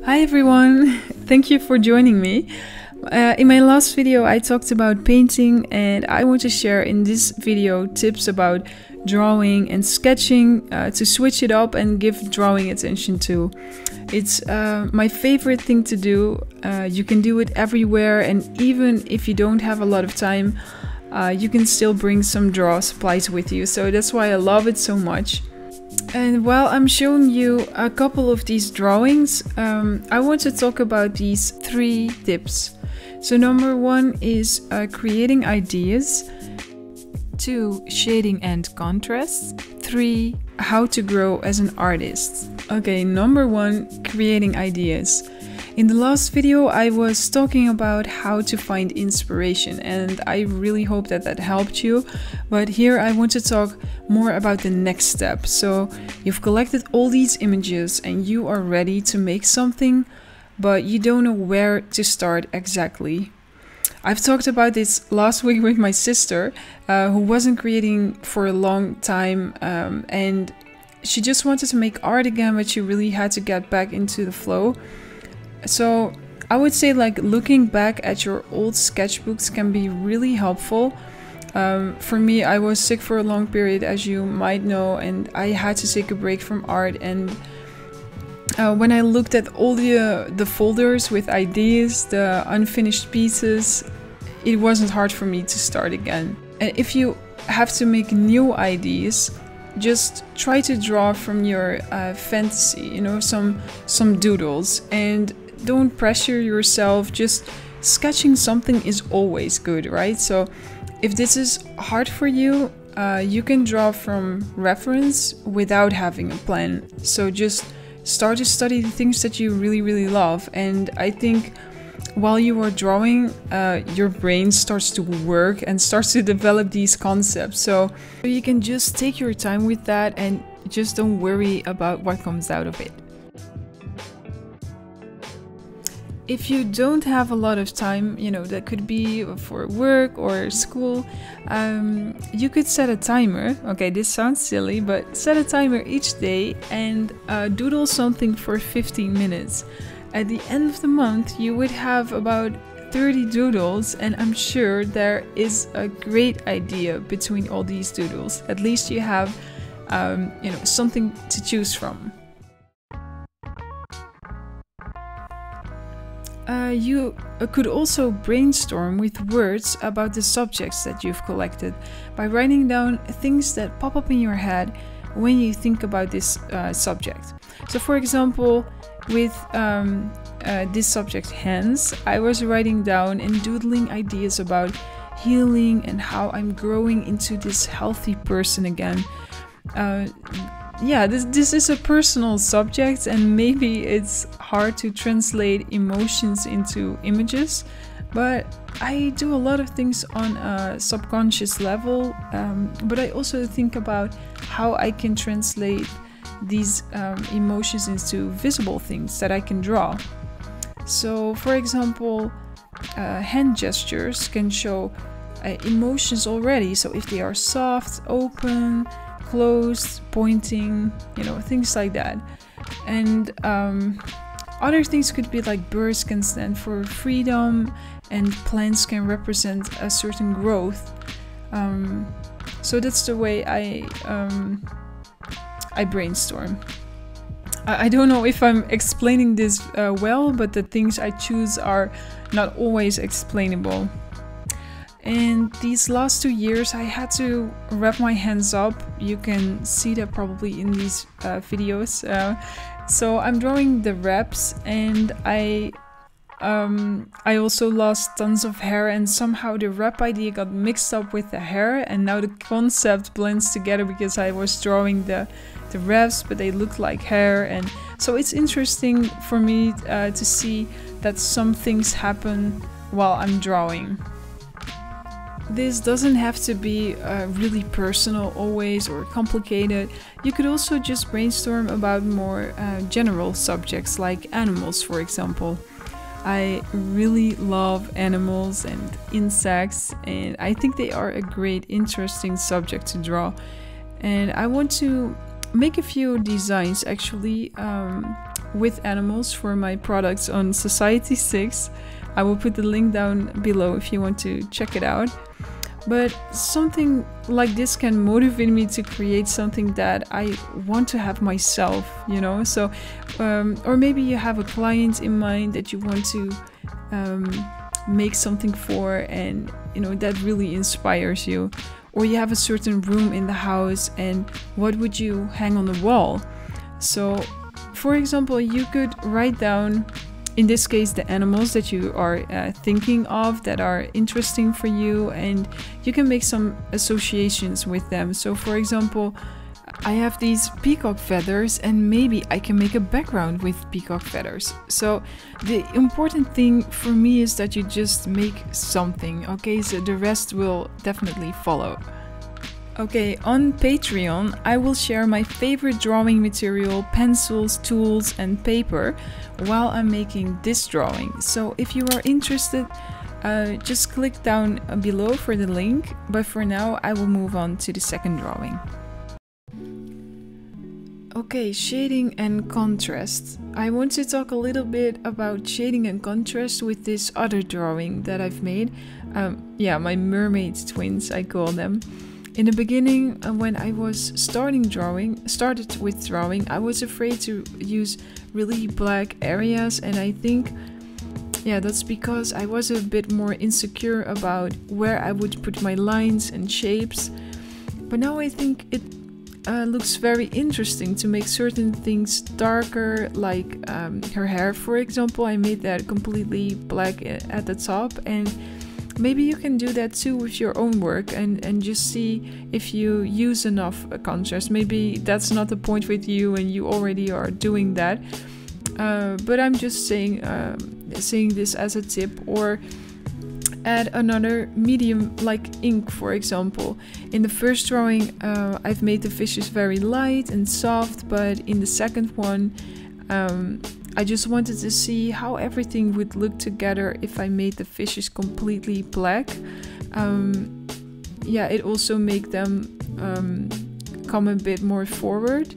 Hi everyone, thank you for joining me. In my last video I talked about painting, and I want to share in this video tips about drawing and sketching to switch it up and give drawing attention to. It's my favorite thing to do. You can do it everywhere, and even if you don't have a lot of time, you can still bring some draw supplies with you. So that's why I love it so much. And while I'm showing you a couple of these drawings, I want to talk about these 3 tips. So number 1 is creating ideas. 2, shading and contrast. 3, how to grow as an artist. Okay, number 1, creating ideas. In the last video I was talking about how to find inspiration, and I really hope that that helped you. But here I want to talk more about the next step. So you've collected all these images and you are ready to make something, but you don't know where to start exactly. I've talked about this last week with my sister, who wasn't creating for a long time, and she just wanted to make art again, but she really had to get back into the flow. So I would say, like, looking back at your old sketchbooks can be really helpful. For me, I was sick for a long period, as you might know, and I had to take a break from art. And when I looked at all the folders with ideas, the unfinished pieces, it wasn't hard for me to start again. And if you have to make new ideas, just try to draw from your fantasy, you know, some doodles, and don't pressure yourself. Just sketching something is always good, right? So if this is hard for you, you can draw from reference without having a plan. So just start to study the things that you really love, and I think while you are drawing, your brain starts to work and starts to develop these concepts. So you can just take your time with that and just don't worry about what comes out of it. If you don't have a lot of time, you know, that could be for work or school, you could set a timer. Okay, this sounds silly, but set a timer each day and doodle something for 15 minutes. At the end of the month, you would have about 30 doodles, and I'm sure there is a great idea between all these doodles. At least you have, you know, something to choose from. You could also brainstorm with words about the subjects that you've collected by writing down things that pop up in your head when you think about this subject. So for example, with this subject, hands, I was writing down and doodling ideas about healing and how I'm growing into this healthy person again. Yeah, this is a personal subject, and maybe it's hard to translate emotions into images, but I do a lot of things on a subconscious level, but I also think about how I can translate these emotions into visible things that I can draw. So for example, hand gestures can show emotions already. So if they are soft, open, closed, pointing, you know, things like that. And other things could be like birds can stand for freedom and plants can represent a certain growth. So that's the way I brainstorm. I don't know if I'm explaining this well, but the things I choose are not always explainable. And these last 2 years I had to wrap my hands up. You can see that probably in these videos. So I'm drawing the wraps, and I also lost tons of hair, and somehow the wrap idea got mixed up with the hair, and now the concept blends together because I was drawing the wraps, but they look like hair. And so it's interesting for me to see that some things happen while I'm drawing. This doesn't have to be really personal always or complicated. You could also just brainstorm about more general subjects like animals, for example. I really love animals and insects, and I think they are a great, interesting subject to draw. And I want to make a few designs actually with animals for my products on Society 6. I will put the link down below if you want to check it out. But something like this can motivate me to create something that I want to have myself, you know. So, or maybe you have a client in mind that you want to make something for, and you know that really inspires you. Or you have a certain room in the house, and what would you hang on the wall? So, for example, you could write down, in this case, the animals that you are thinking of that are interesting for you, and you can make some associations with them. So for example, I have these peacock feathers, and maybe I can make a background with peacock feathers. So the important thing for me is that you just make something, okay? So the rest will definitely follow. Okay, on Patreon, I will share my favorite drawing material, pencils, tools, and paper while I'm making this drawing. So if you are interested, just click down below for the link. But for now, I will move on to the second drawing. Okay, shading and contrast. I want to talk a little bit about shading and contrast with this other drawing that I've made. Yeah, my mermaid twins, I call them. In the beginning, when I was started with drawing, I was afraid to use really black areas, and I think, yeah, that's because I was a bit more insecure about where I would put my lines and shapes. But now I think it looks very interesting to make certain things darker, like her hair, for example. I made that completely black at the top, and maybe you can do that too with your own work and just see if you use enough contrast. Maybe that's not the point with you and you already are doing that. But I'm just saying this as a tip. Or add another medium like ink, for example. In the first drawing, I've made the fishes very light and soft, but in the second one, I just wanted to see how everything would look together if I made the fishes completely black. Yeah, it also make them come a bit more forward.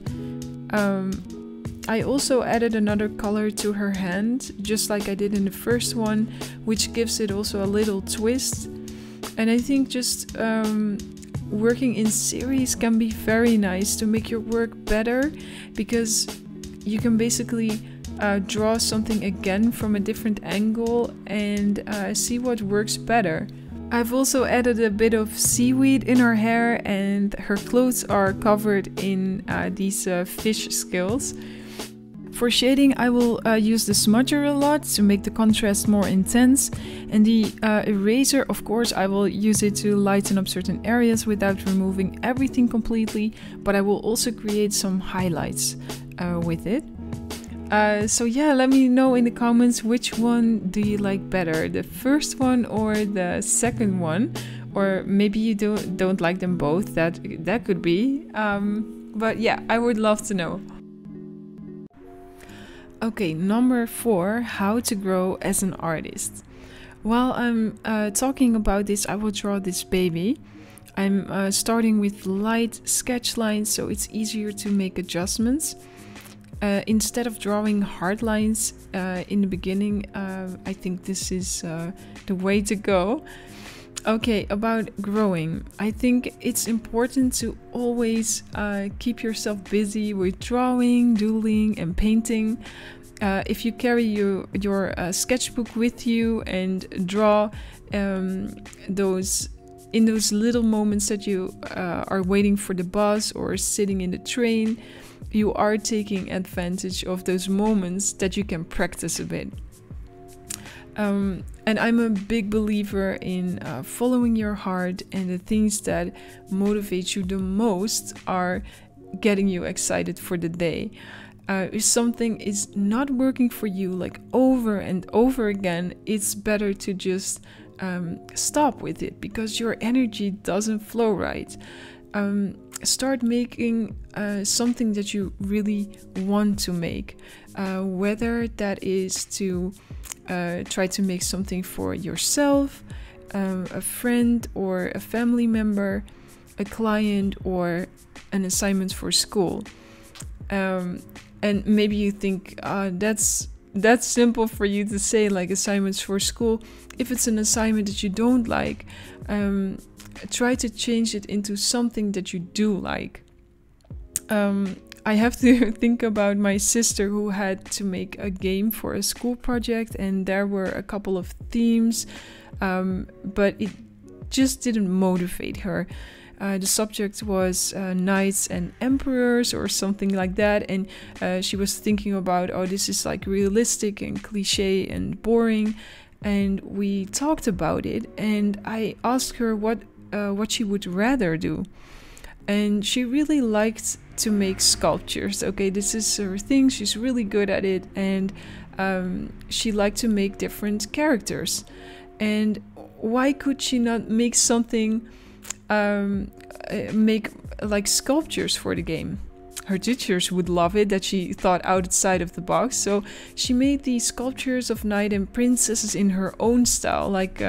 I also added another color to her hand, just like I did in the first one, which gives it also a little twist. And I think just working in series can be very nice to make your work better, because you can basically draw something again from a different angle and see what works better. I've also added a bit of seaweed in her hair, and her clothes are covered in these fish scales. For shading, I will use the smudger a lot to make the contrast more intense, and the eraser, of course, I will use it to lighten up certain areas without removing everything completely, but I will also create some highlights with it. So yeah, let me know in the comments which one do you like better, the first one or the second one, or maybe you don't like them both. That could be. But yeah, I would love to know. Okay, number 4, how to grow as an artist. While I'm talking about this, I will draw this baby. I'm starting with light sketch lines, so it's easier to make adjustments. Instead of drawing hard lines in the beginning, I think this is the way to go. Okay, about growing. I think it's important to always keep yourself busy with drawing, doodling, and painting. If you carry your sketchbook with you and draw in those little moments that you are waiting for the bus or sitting in the train, you are taking advantage of those moments that you can practice a bit. And I'm a big believer in following your heart, and the things that motivate you the most are getting you excited for the day. If something is not working for you like over and over again, it's better to just stop with it, because your energy doesn't flow right. Start making something that you really want to make, whether that is to try to make something for yourself, a friend or a family member, a client, or an assignment for school. And maybe you think that's simple for you to say, like assignments for school. If it's an assignment that you don't like, try to change it into something that you do like. I have to think about my sister who had to make a game for a school project, and there were a couple of themes, but it just didn't motivate her. The subject was knights and emperors or something like that, and she was thinking about, oh, this is like realistic and cliche and boring. And we talked about it, and I asked her what she would rather do. And she really liked to make sculptures. Okay, this is her thing. She's really good at it, and she liked to make different characters. And why could she not make something, make like sculptures for the game? Her teachers would love it that she thought outside of the box. So she made these sculptures of knight and princesses in her own style. Like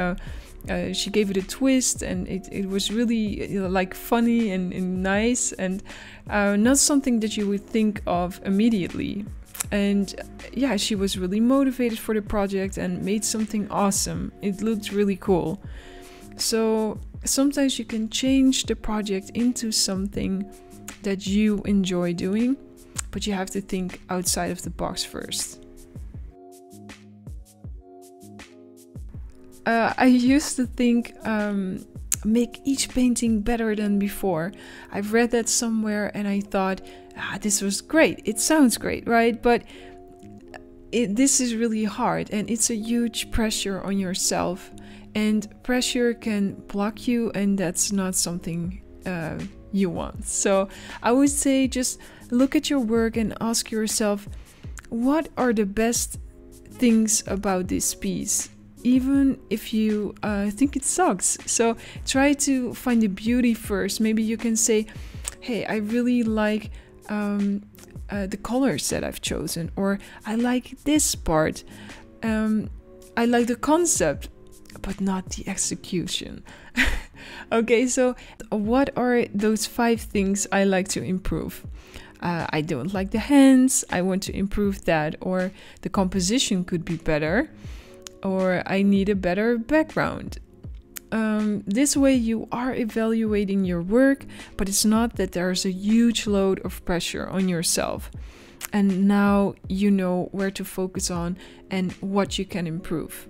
she gave it a twist, and it was really like funny and nice, and not something that you would think of immediately. And yeah, she was really motivated for the project and made something awesome. It looked really cool. So sometimes you can change the project into something that you enjoy doing, but you have to think outside of the box first. I used to think, make each painting better than before. I've read that somewhere, and I thought, this was great. It sounds great, right? But this is really hard, and it's a huge pressure on yourself. And pressure can block you, and that's not something you want. So I would say just look at your work and ask yourself, what are the best things about this piece? Even if you think it sucks. So try to find the beauty first. Maybe you can say, hey, I really like the colors that I've chosen, or I like this part. I like the concept, but not the execution. Okay, so what are those 5 things I like to improve? I don't like the hands, I want to improve that, or the composition could be better, or I need a better background. This way you are evaluating your work, but it's not that there's a huge load of pressure on yourself. And now you know where to focus on and what you can improve.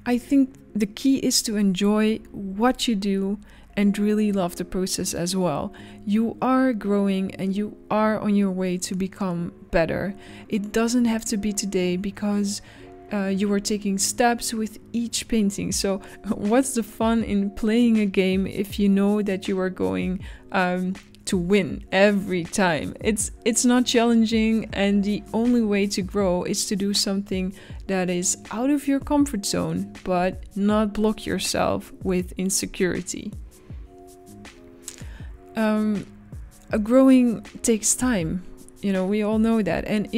I think the key is to enjoy what you do and really love the process as well. You are growing and you are on your way to become better. It doesn't have to be today, because you are taking steps with each painting. So what's the fun in playing a game if you know that you are going to win every time? It's not challenging, and the only way to grow is to do something that is out of your comfort zone, but not block yourself with insecurity. Growing takes time. You know, we all know that, and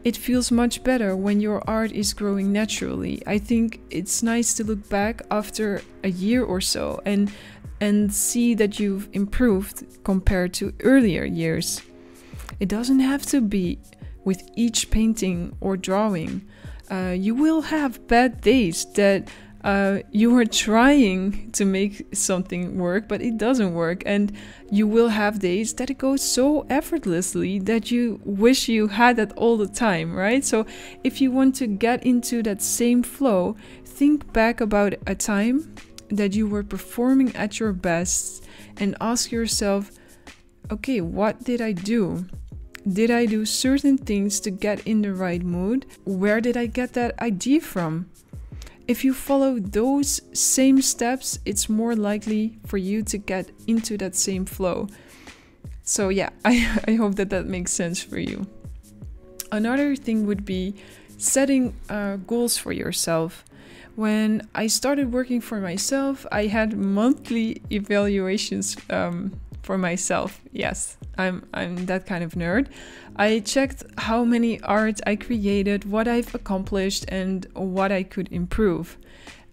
it feels much better when your art is growing naturally. I think it's nice to look back after a year or so and see that you've improved compared to earlier years. It doesn't have to be with each painting or drawing. You will have bad days that you are trying to make something work, but it doesn't work. And you will have days that it goes so effortlessly that you wish you had that all the time, right? So if you want to get into that same flow, think back about a time that you were performing at your best and ask yourself, okay, what did I do? Did I do certain things to get in the right mood? Where did I get that idea from? If you follow those same steps, it's more likely for you to get into that same flow. So yeah, I hope that makes sense for you. Another thing would be setting goals for yourself. When I started working for myself, I had monthly evaluations for myself. Yes, I'm that kind of nerd. I checked how many art I created, what I've accomplished, and what I could improve.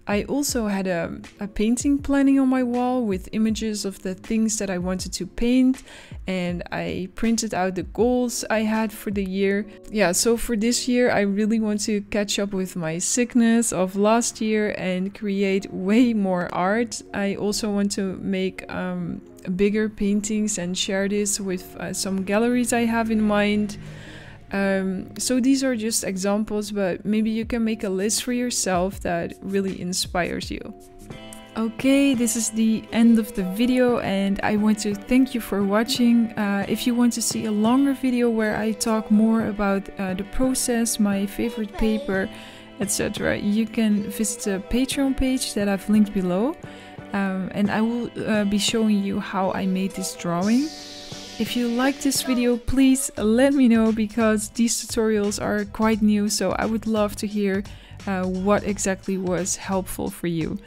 I also had a painting planning on my wall with images of the things that I wanted to paint, and I printed out the goals I had for the year. Yeah, so for this year I really want to catch up with my sickness of last year and create way more art. I also want to make bigger paintings and share this with some galleries I have in mind. So these are just examples, but maybe you can make a list for yourself that really inspires you. Okay, this is the end of the video, and I want to thank you for watching. If you want to see a longer video where I talk more about the process, my favorite paper, etc., you can visit the Patreon page that I've linked below, and I will be showing you how I made this drawing. If you like this video, please let me know, because these tutorials are quite new, so I would love to hear what exactly was helpful for you.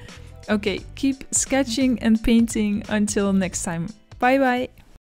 Okay, keep sketching and painting until next time. Bye bye!